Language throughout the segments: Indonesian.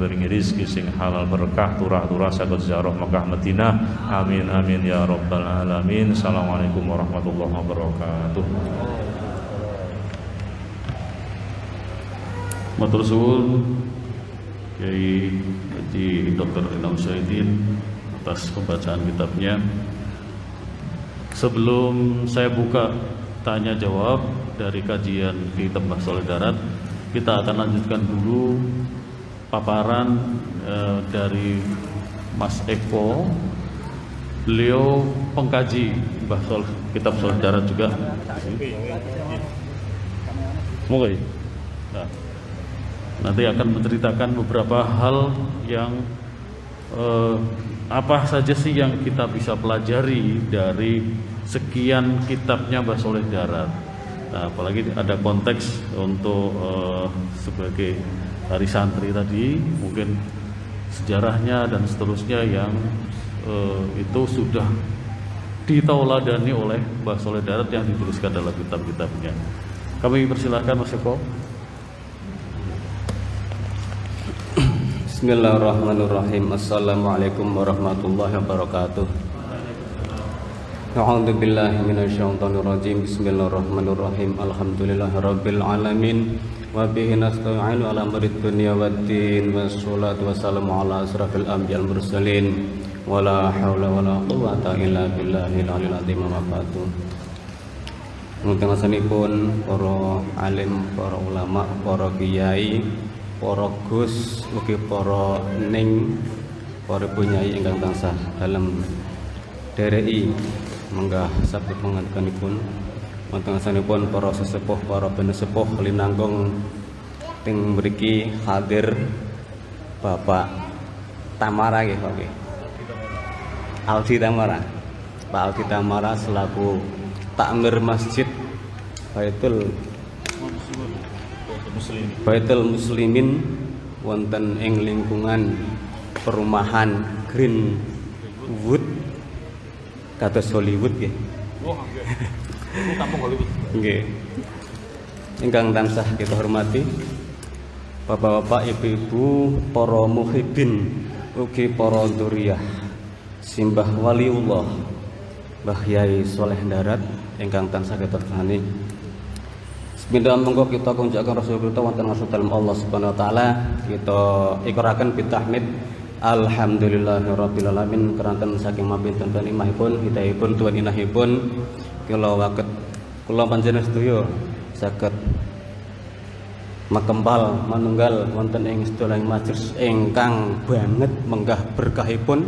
paringi rezeki sing halal berkah turah-turah saged ziarah Mekah Madinah. Amin amin ya rabbal alamin. Assalamualaikum warahmatullahi wabarakatuh. Matur suwun Kiai Haji Dr. Inam Syahidin atas pembacaan kitabnya. Sebelum saya buka tanya jawab dari kajian kitab Bahsoleh Darat, kita akan lanjutkan dulu paparan dari Mas Eko. Beliau pengkaji kitab Bahsoleh Darat juga. Mulai. Nah, nanti akan menceritakan beberapa hal yang apa saja sih yang kita bisa pelajari dari sekian kitabnya Bahsoleh Darat. Nah, apalagi ada konteks untuk sebagai hari santri tadi, mungkin sejarahnya dan seterusnya yang itu sudah ditauladani oleh Bahsoleh Darat yang dituliskan dalam kitab-kitabnya. Kami persilahkan Mas Eko. Bismillahirrahmanirrahim. Assalamualaikum warahmatullahi wabarakatuh. A'udzu billahi minasyaitonir rajim. Bismillahirrahmanirrahim. Alhamdulillahirabbil alamin wa bihi nasta'inu ala amrid dunya waddin wassalatu wassalamu ala asrafil anbiya'il mursalin wala haula wala quwwata illa billahil aliyil azim. Amma ba'du. Mungkin para alim, para ulama, para kiai, para gus, mugi para ning, para punyai ingkang tansah dalam dereki menggah sabda pangandikanipun wonten asanipun para sesepuh, para benesepuh linanggung ting mriki hadir Bapak Tamara nggih Pak nggih. Aldi Tamara. Pak Aldi Tamara selaku takmir Masjid Baitul Muslimin wonten ing lingkungan perumahan Greenwood kados Hollywood nggih. Oh nggih. Kampung Hollywood. Nggih. Ingkang tansah kita hormati Bapak-bapak, ibu-ibu, para muhibin ugi para dzurriyyah simbah waliullah Mbah Yai Soleh Darat ingkang tansah kita trahani. Bismillah, monggo kita kunjukkan Rasul kita wonten ngarsa dalem Allah Subhanahu wa taala. Kita ikraken bitahmid alhamdulillahirabbil alamin keranten saking mapinten nikmatipun hidayahipun tuwin inahipun kula waket kula panjenengan sedaya saged makempal manunggal wonten ing sedaya majelis ingkang banget menggah berkahipun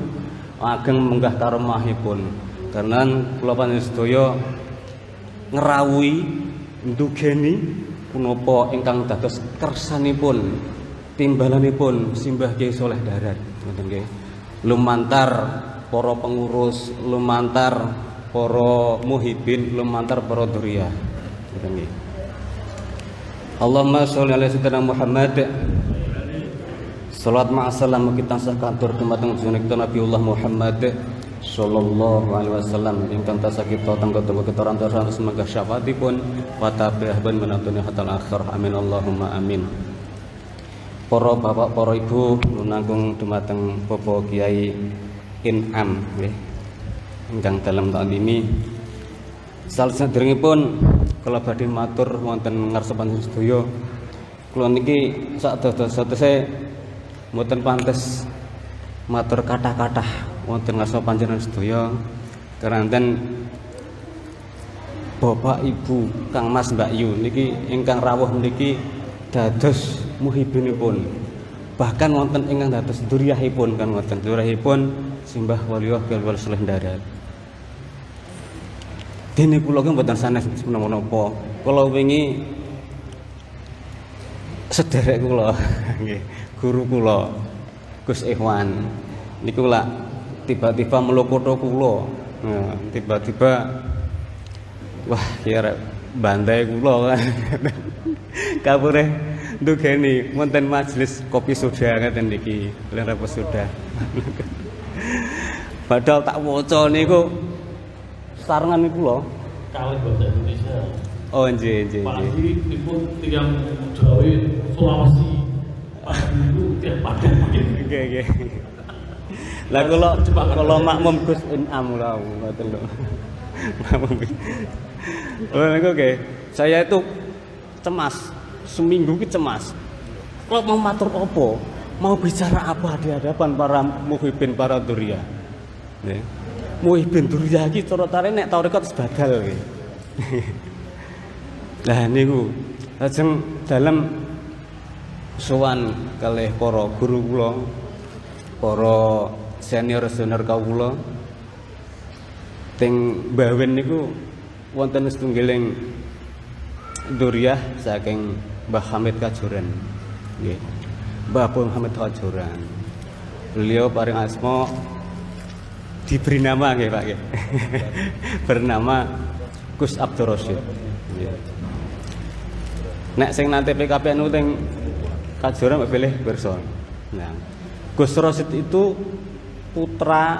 ageng menggah karomahipun. Karena kula panjenengan sedaya ngrawuhi ndugeni punapa ingkang dados kersanipun timbalanipun simbah Kyai Soleh Darat ngoten nggih. Lumantar para pengurus, lumantar para muhibin, lumantar para dzurriyyah ngoten nggih. Allahumma sholli ala sayyidina Muhammad. Salat ma'asalam kita tansah katur dumateng junjungan Nabiullah Muhammad sallallahu alaihi wasallam ingkang tansah kita tangga-tangga kita rantaran semoga syafaatipun wa tabi'ahban menantuni hatal akhir. Amin Allahumma amin. Para bapak, para ibu nanggung dumateng Bapak Kiai Inam nggih ingkang dalam takdimi. Salajengipun kula badhe matur wonten ngarsa panjenengan sedaya. Kula niki sadosa-dosase mboten pantes matur kathah-kathah wonten ngarsa panjenengan sedaya keranten Bapak Ibu Kang Mas Mbak Yu niki ingkang rawuh niki dados muhibinipun. Bahkan wonten ingkang dados dzurriyyahipun kan wonten dzurriyyahipun simbah Waliullah Kyai Soleh Darat. Dene kula ki mboten sanes menapa. Kula wingi sederek kula nggih, guru kula Gus Ikhwan niku lak tiba-tiba melokoto kula. Nah, tiba-tiba wah kira bandai kula kan. Kapure ndugeni wonten majelis kopi soda ngaten niki, lha apa soda. Padahal tak waca niku sarengan niku lho. Kalih bahasa Indonesia. Oh nggih nggih. Apalagi dipun tiyang Jawa Sulawesi. Oke. Lah kalau makmum Gus Inam lah ngoten lho. Makmum. Oh niku nggih. Saya itu cemas. Seminggu ki cemas. Kalau mau matur opo, mau bicara apa di hadapan para muhibin para duriya. Nggih. Muhibin duriya iki cara tare nek tarekat sebadal nggih. Lah niku lajeng dalam sowan kalih para guru kula, para senior kawula teng Bawen niku wonten setunggiling duriah saking Mbah Hamid Kajoran. Nggih. Mbah Hamid Kajoran. Beliau paring asma diberi nama nggih Pak nggih. Bernama Gus Abdur Rasyid. Nggih. Nek sing nate PKPNU teng Kajoran pilih Berson. Nah, Gus Rasyid itu putra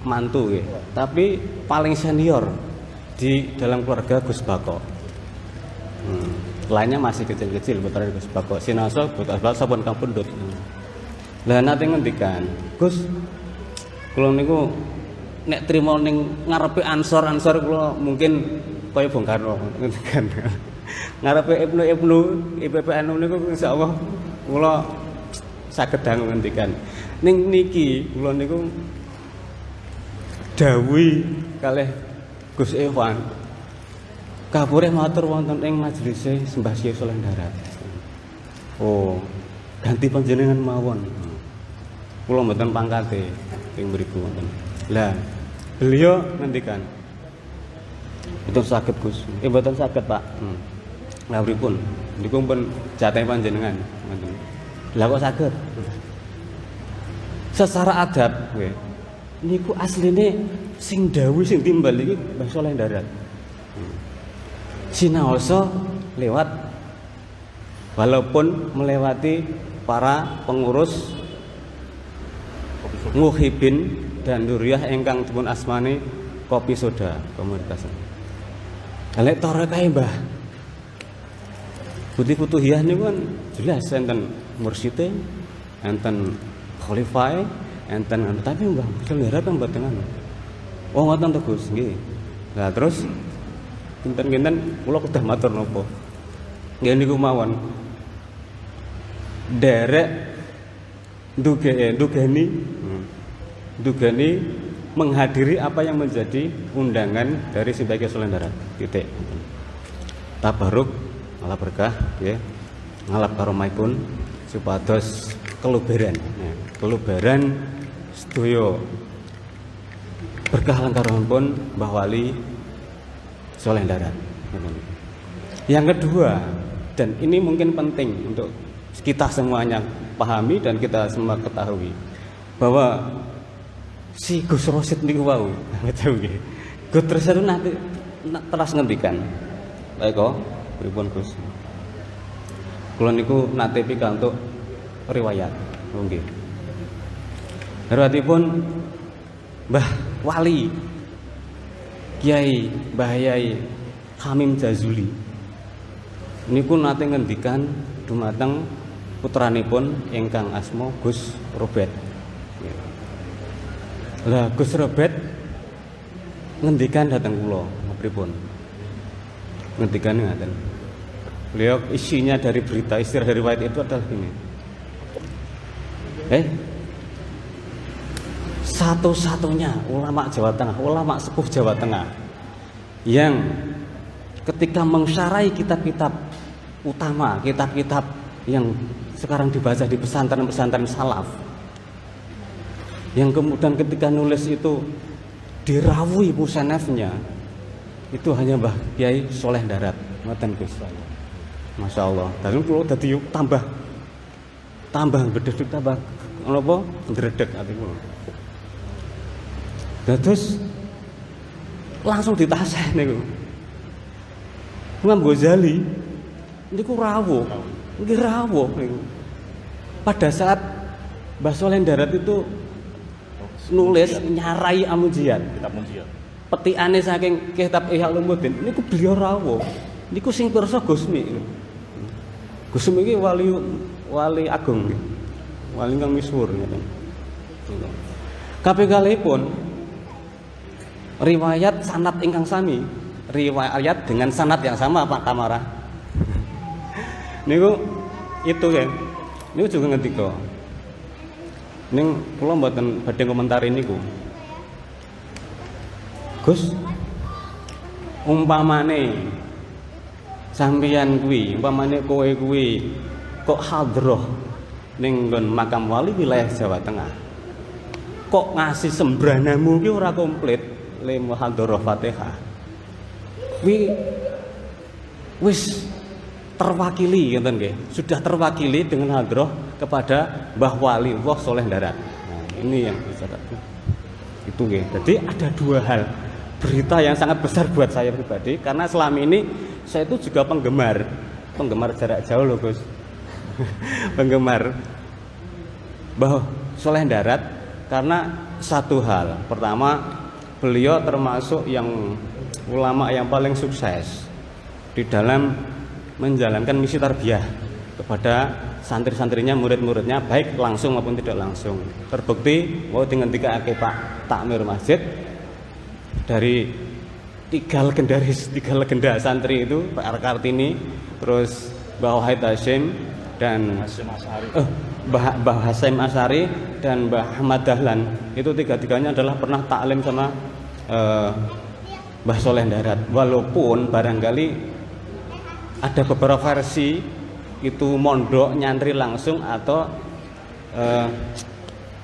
mantu nggih, tapi paling senior di dalam keluarga Gus Bako. Lainnya masih kecil-kecil putra Gus Bako. Sinaso putra sampun kang pendut. Lah nate ngendikan, Gus kula niku nek trimo ning ngarepe ansor kula mungkin kaya Bung Karno ngendikan. Ngarepe Ibnu IPPNU niku insyaallah kula saged dangu ngendikan. Ning niki kula niku dawuhi kalih Gus Ewan kapure matur wonten ing majelis Sembah Syekh Saleh Darat. Oh, ganti panjenengan mawon. Kula mboten pangkate ping mriku wonten. Lah, beliau ngendikan, "Mboten saged Gus." Mboten saged, Pak. Lah pripun? Niku pun jatah panjenengan ngoten. Lah kok saged? Secara adab nggih. Niku asline sing dawuh sing timbal iki Mbah Saleh Darat. Sinaosa lewat walaupun melewati para pengurus muhibin dan duriyah ingkang dipun asmani Kopi Soda komunitas. Lek tore kae Mbah Putih Futuhiyah niku kan jelas enten mursite, enten khalifah, enten tapi Mbah Saleh Darat kan mboten ngono. Oh ngoten to Gus, nggih. Lah terus kinten-kinten kula kedah matur napa. Nggih niku mawon. Derek dugeni menghadiri apa yang menjadi undangan dari Sembah Syekh Saleh Darat. Titik. Tabaruk ala berkah nggih. Ngalap karomahipun supados keluberan. Nah, keluberan sedaya berkah langkaranipun Mbah Wali Saleh Darat. Yang kedua, dan ini mungkin penting untuk kita semuanya pahami dan kita semua ketahui bahwa si Gus Rasyid niku wau, betul nggih. Gus Rasyid nanti teras ngendikan. Baik kok, pripun Gus? Kula niku nate pikantuk riwayat, nggih. Riwayatipun Mbah Wali Kiai Mbah Yai Hamim Jazuli niku nate ngendikan dumateng putranipun ingkang asma Gus Robert. Lah Gus Robert ngendikan dhateng kula pripun? Ngendikan ngaten. Beliau isinya dari berita istilah dari riwayat itu adalah ini. Satu-satunya ulama Jawa Tengah, ulama sepuh Jawa Tengah yang ketika mengsyarahi kitab-kitab utama, kitab-kitab yang sekarang dibaca di pesantren-pesantren salaf, yang kemudian ketika nulis itu dirawui musanafnya, itu hanya Mbah Kiai Saleh Darat. Ngoten Gus. Masya Allah. Dan kalau dadi tambah bedhedhek tambah napa ndredeg ati kula. Terus langsung ditasih niku. Imam Ghazali niku rawuh. Nggih rawuh niku. Pada saat Mbah Saleh Darat itu nulis nyarai Amujian, kitab Munjiat. Petikane saking kitab Ihya Ulumuddin niku beliau rawuh. Niku sing pirsa Gusmi. Gusmi iki wali wali agung nggih. Wali kang misuwur ngeten. Kabeh kalihipun riwayat sanad ingkang sami, riwayat dengan sanad yang sama Pak Tamara. Niku itu ya. Niku juga ngendika. Ning kula mboten badhe komentari niku. Gus, umpamane sampeyan kuwi, umpamane kowe kuwi kok hadroh ning nggon makam wali wilayah Jawa Tengah. Kok ngasih sembranamu ki ora komplit le muhadharah Fatihah. Kuwi wis terwakili ngeten nggih, sudah terwakili dengan hadroh kepada Mbah Wali Allah Soleh Darat. Nah, ini yang dicatat. Itu nggih. Jadi ada dua hal berita yang sangat besar buat saya pribadi karena selama ini saya itu juga penggemar jarak jauh loh Gus. Penggemar Mbah Soleh Darat karena satu hal. Pertama, beliau termasuk yang ulama yang paling sukses di dalam menjalankan misi tarbiyah kepada santri-santrinya, murid-muridnya, baik langsung maupun tidak langsung. Terbukti bahwa dengan 3 Pak Takmir Masjid dari 3 legenda santri itu, Pak Kartini, terus Mbah Wahid Hasyim dan Mbah Hasyim Asyari dan Mbah Ahmad Dahlan, itu 3-tiganya adalah pernah taklim sama Mbah Soleh Darat. Walaupun barangkali ada beberapa versi itu mondok nyantri langsung atau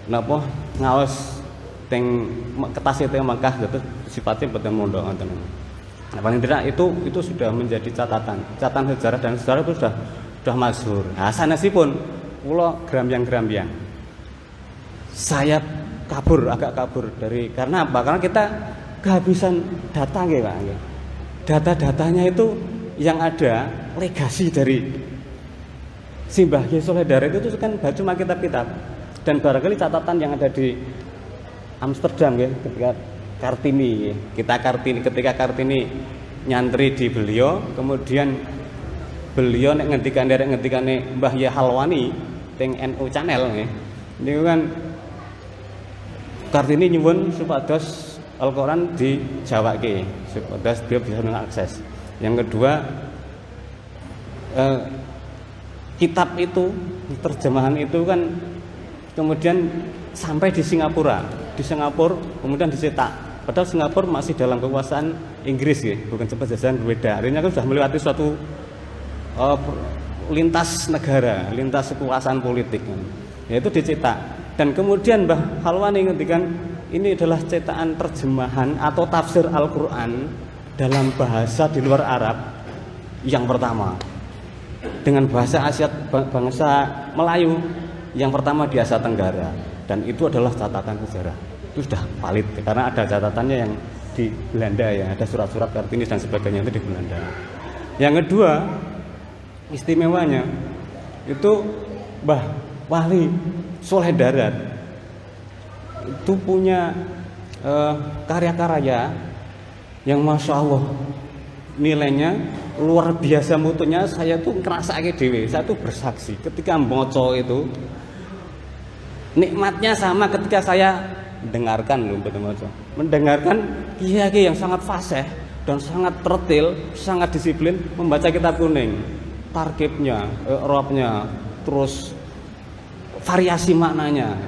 napa ngaos teng ketas itu Mekah gitu sifatnya betul mondok ngoten. Nah, paling tidak itu sudah menjadi catatan sejarah dan sejarah itu sudah masyhur. Nah, sanesipun kula grambyang-grambyang. Saya agak kabur dari karena apa? Karena kita kehabisan data nggih Pak. Data-datanya itu yang ada legasi dari Simbah Kyai Soleh Darat itu kan cuma kitab-kitab dan barangkali catatan yang ada di Amsterdam ya ketika ketika Kartini nyantri di beliau, kemudian beliau nek ngendikane Mbah Yahya Halwani teng NU Channel nggih. Niku kan Kartini nyuwun supados Al-Qur'an dijawake supados dia bisa mengakses. Yang kedua, kitab itu, terjemahan itu kan kemudian sampai di Singapura kemudian dicetak. Padahal Singapura masih dalam kekuasaan Inggris ya, bukan seperti jajahan berbeda. Artinya kan sudah melewati suatu lintas negara, lintas kekuasaan politik. Yaitu dicetak. Dan kemudian Mbah Halwani ngendikan ini adalah cetakan terjemahan atau tafsir Al-Qur'an dalam bahasa di luar Arab yang pertama, dengan bahasa bangsa Melayu yang pertama di Asia Tenggara, dan itu adalah catatan sejarah. Itu sudah valid karena ada catatannya yang di Belanda ya, ada surat-surat Kartini dan sebagainya itu di Belanda. Yang kedua, istimewanya itu Mbah Wali Soleh Darat itu punya karya-karya yang Masya Allah nilainya luar biasa, mutunya. Saya tuh ngerasake dhewe, saya tuh bersaksi ketika maca itu nikmatnya sama ketika saya mendengarkan kiai yang sangat fasih dan sangat tertil, sangat disiplin membaca kitab kuning, tarkibnya, i'rabnya, terus variasi maknanya.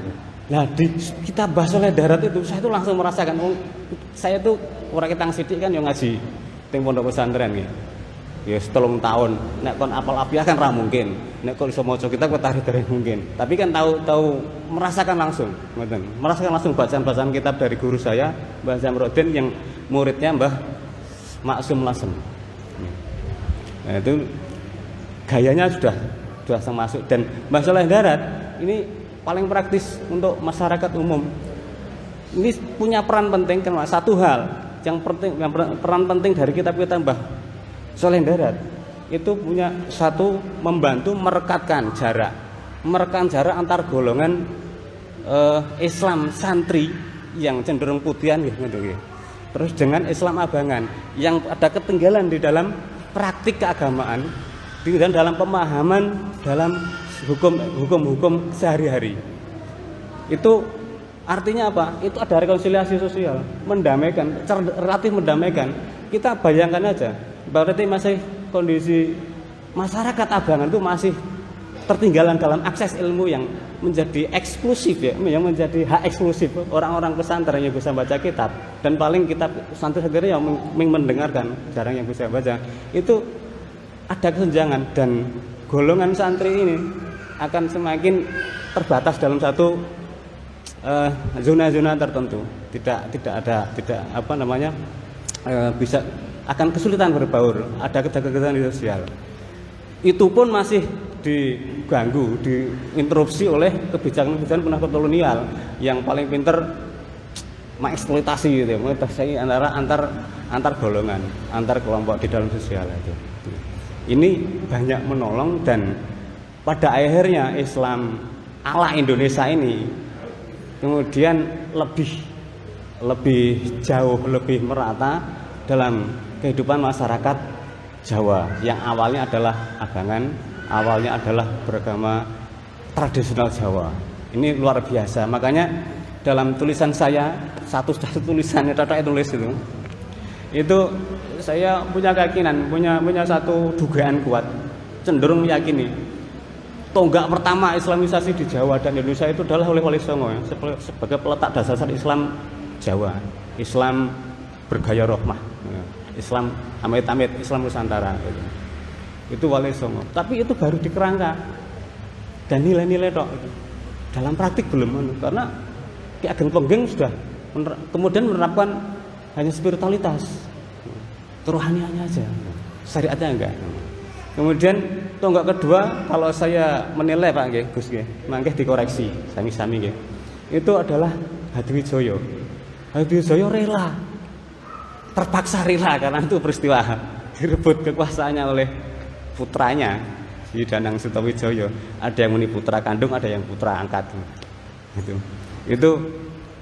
Nah di kitab Mbah Soleh Darat itu saya tuh langsung merasakan, saya tuh orang kita sidik kan yang ngaji teng pondok pesantren nggih. Ya 3 tahun nek kon apal apiah kan ra mungkin. Nek kon iso maca kitab kok tarikh mungkin. Tapi kan tahu merasakan langsung, ngoten. Merasakan langsung bacaan-bacaan kitab dari guru saya, Mbah Zamrodin yang muridnya Mbah Maksum Lasem. Nah, itu gayanya sudah masuk dan Mbah Soleh Darat ini paling praktis untuk masyarakat umum. Ini punya peran penting karena satu hal yang peran penting dari kitab-kitab Mbah Soleh Darat itu punya satu, membantu merekatkan jarak antar golongan Islam santri yang cenderung putihan gitu. Terus dengan Islam abangan yang ada ketinggalan di dalam praktik keagamaan, di dalam pemahaman dalam hukum sehari-hari. Itu artinya apa? Itu ada rekonsiliasi sosial, mendamaikan, relatif mendamaikan. Kita bayangkan aja, berarti masih kondisi masyarakat Abangan itu masih tertinggalan dalam akses ilmu yang menjadi eksklusif ya, yang menjadi hak eksklusif orang-orang pesantren yang bisa baca kitab, dan paling kitab santri sendiri yang mendengarkan, jarang yang bisa baca. Itu ada kesenjangan, dan golongan santri ini akan semakin terbatas dalam satu zona-zona tertentu, tidak bisa akan kesulitan berbaur, ada kegagalan sosial. Itu pun masih diganggu, diinterupsi oleh kebijakan-kebijakan punah kolonial yang paling pinter mengeksploitasi gitu, mengeksploitasi antar golongan, antar kelompok di dalam sosial itu. Ini banyak menolong, dan pada akhirnya Islam ala Indonesia ini kemudian lebih jauh, lebih merata dalam kehidupan masyarakat Jawa yang awalnya adalah Abangan, awalnya adalah beragama tradisional Jawa. Ini luar biasa. Makanya dalam tulisan saya, satu tulisannya Toto tulis itu saya punya keyakinan, punya satu dugaan kuat, cenderung meyakini tonggak pertama Islamisasi di Jawa dan Indonesia itu adalah oleh Wali Songo ya, sebagai peletak dasar Islam Jawa, Islam bergaya rohmah, Islam amit-amit, Islam Nusantara gitu. Itu Wali Songo. Tapi itu baru dikerangka dan nilai-nilai tok. Dalam praktik belum, karena Ki Ageng Pengging sudah kemudian menerapkan hanya spiritualitas, kerohaniannya aja, syariatnya enggak. Kemudian tonggak kedua, kalau saya menilai Pak nggih, Gus nggih, mangke dikoreksi sami-sami nggih. Itu adalah Hadiwijaya. Hadiwijaya rela, terpaksa rela karena itu peristiwa direbut kekuasaannya oleh putranya si Danang Sutawijaya. Ada yang muni putra kandung, ada yang putra angkat. Itu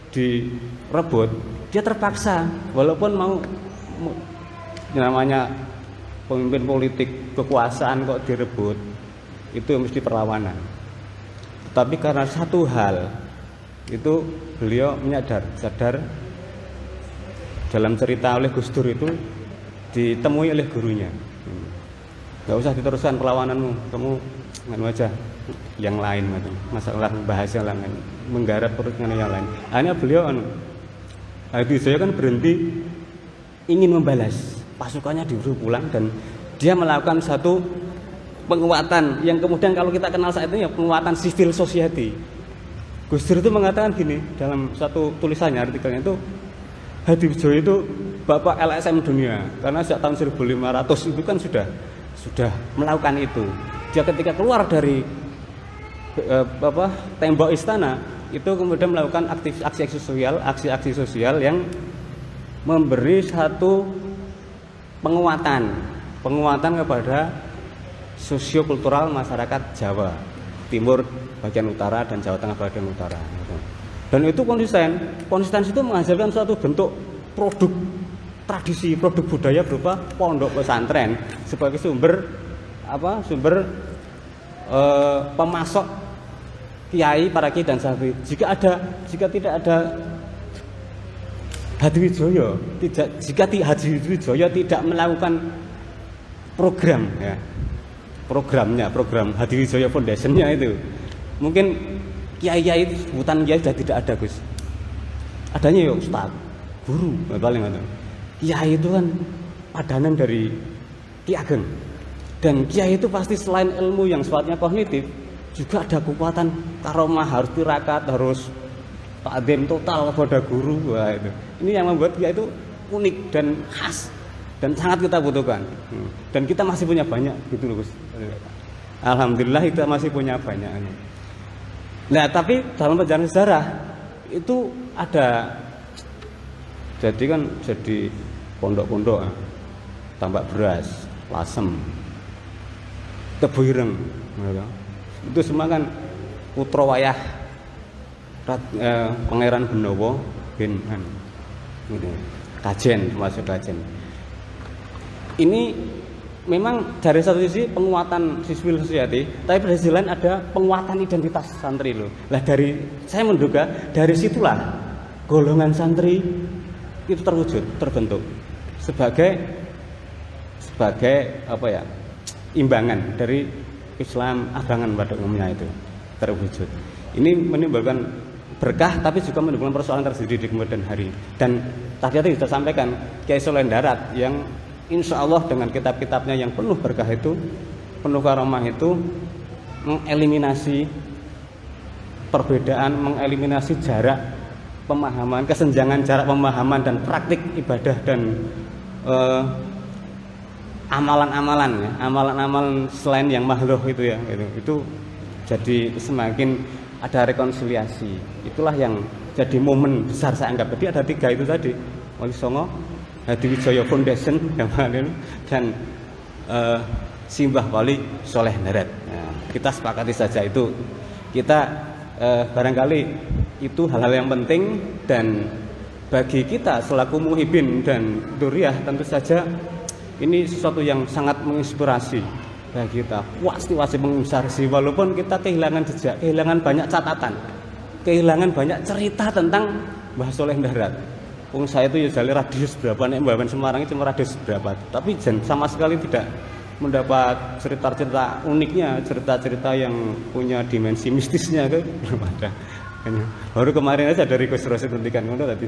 direbut, dia terpaksa walaupun mau namanya pemimpin politik, kekuasaan kok direbut, itu mesti perlawanan. Tapi karena satu hal itu beliau sadar dalam cerita oleh Gus Dur itu ditemui oleh gurunya. Gak usah diteruskan perlawananmu, kamu nganu aja yang lain, masalah bahasa yang lain, menggarap perutnya yang lain. Akhirnya beliau Hadiwijaya kan berhenti ingin membalas, pasukannya disuruh pulang, dan dia melakukan satu penguatan yang kemudian kalau kita kenal saat ini ya penguatan civil society. Gus Dur itu mengatakan gini dalam satu tulisannya, artikelnya itu, Hadiwijaya itu bapak LSM dunia, karena sejak tahun 1500 itu kan sudah melakukan itu. Dia ketika keluar dari tembok istana itu kemudian melakukan aksi-aksi sosial yang memberi satu penguatan kepada sosiokultural masyarakat Jawa Timur bagian utara dan Jawa Tengah bagian utara. Dan itu konsistensi itu menghasilkan suatu bentuk produk tradisi, produk budaya berupa pondok pesantren sebagai sumber pemasok kiai, para kiai dan santri. Jika tidak ada Hadiwijaya, jika Hadiwijaya tidak melakukan program Hadiwijaya Foundation-nya itu, mungkin kiai-kiai sebutan kiai sudah tidak ada, Gus. Adanya ya ustaz, guru, paling ada. Kiai itu kan padanan dari Ki Ageng. Dan kiai itu pasti selain ilmu yang sifatnya kognitif, juga ada kekuatan karomah, harus tirakat, harus takdim total kepada guru. Wah, itu. Ini yang membuat kiai itu unik dan khas dan sangat kita butuhkan. Dan kita masih punya banyak gitu loh, Gus. Alhamdulillah kita masih punya banyak. Nah, tapi dalam perjalanan sejarah itu ada jadi pondok-pondok tambak beras, lasem, tebu ireng, itu semua kan putra wayah Pangeran Benowo bin Kajen, termasuk Kajen. Ini memang dari satu sisi penguatan civil society, tapi pada sisi lain ada penguatan identitas santri loh. Lah saya menduga dari situlah golongan santri itu terbentuk sebagai apa ya, imbangan dari Islam abangan pada umumnya itu terwujud. Ini menimbulkan berkah tapi juga menimbulkan persoalan tersendiri di kemudian hari. Dan tadi sudah sampaikan Kiai Soleh Darat yang insya Allah dengan kitab-kitabnya yang penuh berkah itu, penuh karomah itu, mengeliminasi perbedaan, mengeliminasi jarak pemahaman, kesenjangan jarak pemahaman dan praktik ibadah dan amalan-amalan ya, amalan-amalan selain yang makhluk itu ya, itu jadi semakin ada rekonsiliasi. Itulah yang jadi momen besar saya anggap. Jadi ada 3 itu tadi, Wali Songo, Hadiwijaya Foundation dan Simbah Wali Soleh Darat. Nah, kita sepakati saja itu. Kita barangkali itu hal-hal yang penting, dan bagi kita selaku muhibin dan duriah tentu saja ini sesuatu yang sangat menginspirasi bagi kita. Pasti menginspirasi walaupun kita kehilangan jejak, kehilangan banyak catatan, kehilangan banyak cerita tentang Mbah Soleh Darat. Saya itu ya jali radius berapa, nek Mbah Semarang itu cuma radius berapa, tapi sama sekali tidak mendapat cerita-cerita uniknya, cerita-cerita yang punya dimensi mistisnya itu belum ada. Baru kemarin aja dari Gus Rosid hentikan ngono, tapi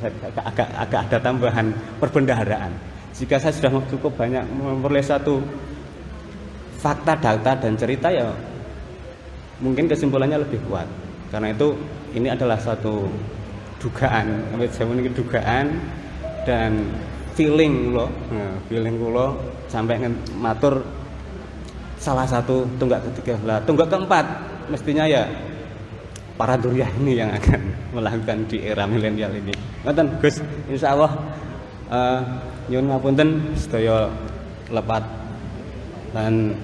agak ada tambahan perbendaharaan. Jika saya sudah cukup banyak memperoleh satu fakta, data dan cerita, ya mungkin kesimpulannya lebih kuat. Karena itu ini adalah satu dugaan, dugaan dan feeling kulo sampai matur salah satu tunggak ketiga lah, tunggak keempat mestinya ya para duriah ini yang akan melakukan di era milenial ini. Ngoten Gus, insyaallah nyuwun ngapunten sedaya lepat dan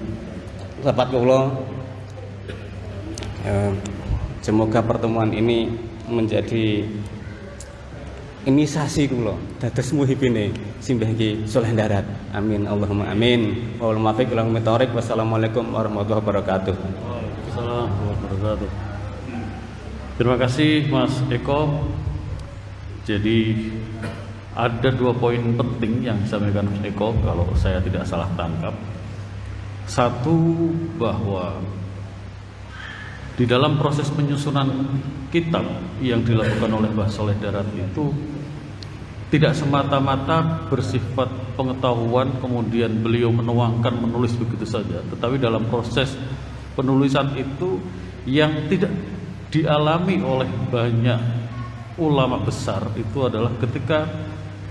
lepat kula. Semoga pertemuan ini menjadi inisiasi kula dados muhibine Simbah Ki Soleh Darat. Amin Allahumma amin. Wal muwaffiq ila thoriq. Wassalamualaikum warahmatullahi wabarakatuh. Waalaikumsalam warahmatullahi wabarakatuh. Terima kasih Mas Eko. Jadi ada 2 poin penting yang disampaikan Mas Eko kalau saya tidak salah tangkap. Satu, bahwa di dalam proses penyusunan kitab yang dilakukan oleh Mbah Soleh Darat itu tidak semata-mata bersifat pengetahuan kemudian beliau menulis begitu saja, tetapi dalam proses penulisan itu yang tidak dialami oleh banyak ulama besar itu adalah ketika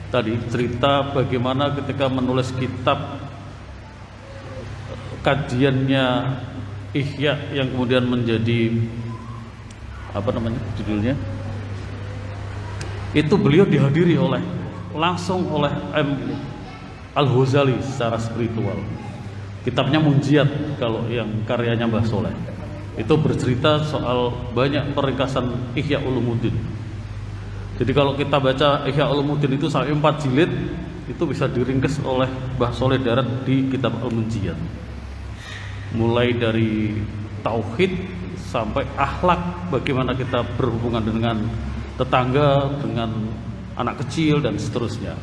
tadi cerita bagaimana ketika menulis kitab kajiannya Ihya yang kemudian menjadi judulnya itu beliau dihadiri langsung oleh Al-Ghazali secara spiritual. Kitabnya Munjiat kalau yang karyanya Mbah Soleh itu bercerita soal banyak peringkasan Ihya Ulumuddin. Jadi kalau kita baca Ihya Ulumuddin itu sampai 4 jilid itu bisa diringkas oleh Mbah Soleh Darat di kitab Al-Munjiat. Mulai dari tauhid sampai akhlak, bagaimana kita berhubungan dengan tetangga, dengan anak kecil dan seterusnya.